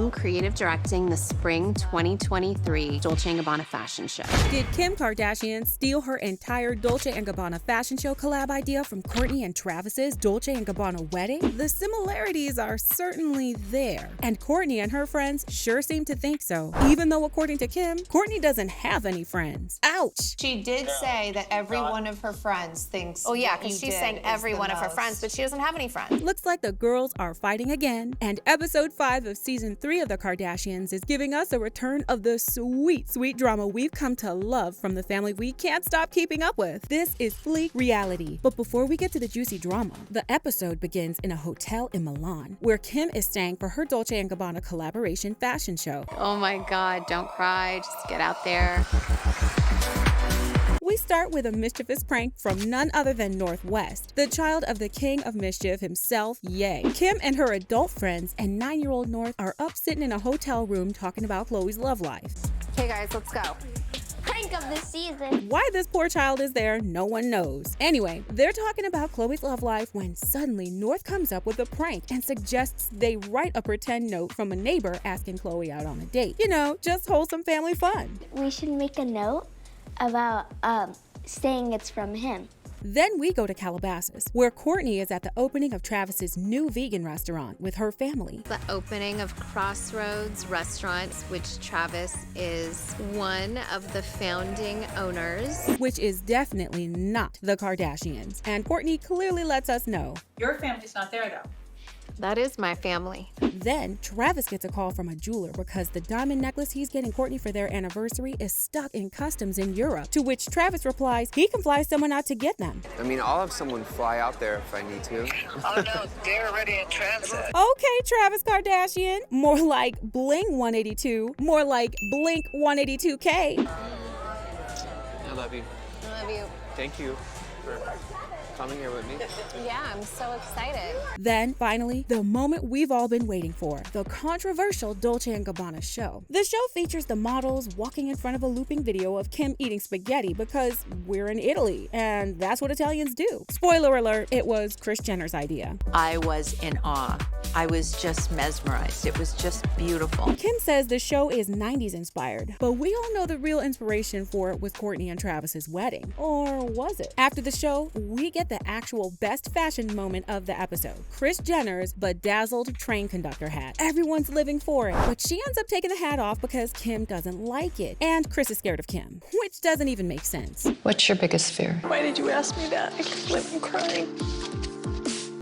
Kim creative directing the spring 2023 Dolce & Gabbana fashion show. Did Kim Kardashian steal her entire Dolce & Gabbana fashion show collab idea from Kourtney and Travis's Dolce & Gabbana wedding? The similarities are certainly there, and Kourtney and her friends sure seem to think so. Even though, according to Kim, Kourtney doesn't have any friends. Ouch! She did say that every one of her friends thinks. Oh yeah, because she's saying every one of her friends, but she doesn't have any friends. Looks like the girls are fighting again, and episode 5 of season 3 of the Kardashians is giving us a return of the sweet, sweet drama we've come to love from the family we can't stop keeping up with. This is Phleek reality. But before we get to the juicy drama, the episode begins in a hotel in Milan, where Kim is staying for her Dolce & Gabbana collaboration fashion show. Oh my God, don't cry, just get out there. We start with a mischievous prank from none other than Northwest, the child of the king of mischief himself, Ye. Kim and her adult friends and 9-year-old North are up sitting in a hotel room talking about Khloe's love life. Okay guys, let's go. Prank of the season. Why this poor child is there, no one knows. Anyway, they're talking about Khloe's love life when suddenly North comes up with a prank and suggests they write a pretend note from a neighbor asking Khloe out on a date. You know, just wholesome family fun. We should make a note about saying it's from him. Then we go to Calabasas, where Kourtney is at the opening of Travis's new vegan restaurant with her family. The opening of Crossroads Restaurants, which Travis is one of the founding owners. Which is definitely not the Kardashians. And Kourtney clearly lets us know. Your family's not there though. That is my family. Then Travis gets a call from a jeweler because the diamond necklace he's getting Kourtney for their anniversary is stuck in customs in Europe, to which Travis replies he can fly someone out to get them. I mean, I'll have someone fly out there if I need to. Oh no, they're already in transit. Okay, Travis Kardashian. More like Bling 182. More like Blink 182K. I love you. I love you. Thank you for coming here with me. Yeah, I'm so excited. Then, finally, the moment we've all been waiting for, the controversial Dolce & Gabbana show. The show features the models walking in front of a looping video of Kim eating spaghetti because we're in Italy, and that's what Italians do. Spoiler alert, it was Kris Jenner's idea. I was in awe. I was just mesmerized. It was just beautiful. Kim says the show is 90s inspired, but we all know the real inspiration for it was Kourtney and Travis's wedding. Or was it? After the show, we get the actual best fashion moment of the episode. Kris Jenner's bedazzled train conductor hat. Everyone's living for it, but she ends up taking the hat off because Kim doesn't like it. And Kris is scared of Kim, which doesn't even make sense. What's your biggest fear? Why did you ask me that? I can't believe I'm crying.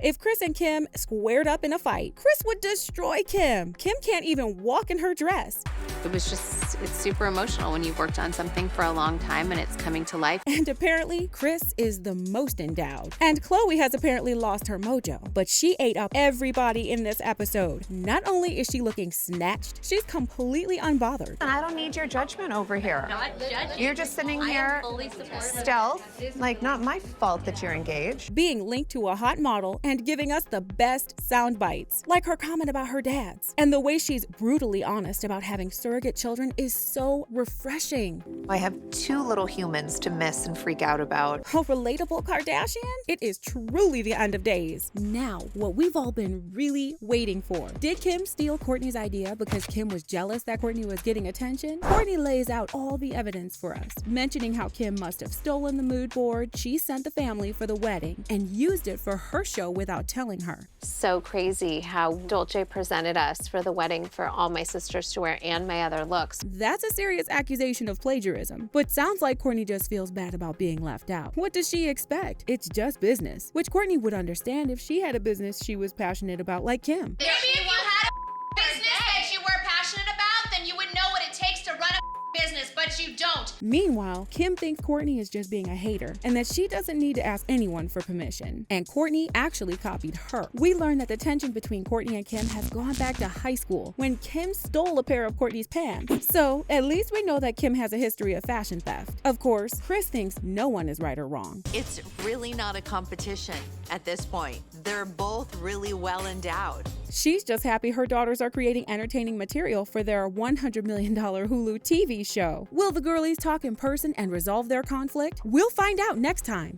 If Kris and Kim squared up in a fight, Kris would destroy Kim. Kim can't even walk in her dress. It's super emotional when you've worked on something for a long time and it's coming to life. And apparently, Kris is the most endowed. And Khloe has apparently lost her mojo, but she ate up everybody in this episode. Not only is she looking snatched, she's completely unbothered. I don't need your judgment over here. Not judging. You're just sitting here stealth. Like, not my fault that you're engaged. Being linked to a hot model and giving us the best sound bites, like her comment about her dad's. And the way she's brutally honest about having surrogate children is so refreshing. I have 2 little humans to miss and freak out about. A relatable Kardashian? It is truly the end of days. Now, what we've all been really waiting for. Did Kim steal Kourtney's idea because Kim was jealous that Kourtney was getting attention? Kourtney lays out all the evidence for us, mentioning how Kim must have stolen the mood board she sent the family for the wedding and used it for her show without telling her. So crazy how Dolce presented us for the wedding for all my sisters to wear and my other looks. That's a serious accusation of plagiarism, but sounds like Kourtney just feels bad about being left out. What does she expect? It's just business, which Kourtney would understand if she had a business she was passionate about like Kim. Maybe if you had a business that you were passionate about, then you would know what it takes to run a business, but you don't. Meanwhile, Kim thinks Kourtney is just being a hater and that she doesn't need to ask anyone for permission. And Kourtney actually copied her. We learned that the tension between Kourtney and Kim has gone back to high school when Kim stole a pair of Kourtney's pants. So at least we know that Kim has a history of fashion theft. Of course, Kris thinks no one is right or wrong. It's really not a competition at this point. They're both really well endowed. She's just happy her daughters are creating entertaining material for their $100 million Hulu TV show. Will the girlies talk in person and resolve their conflict? We'll find out next time.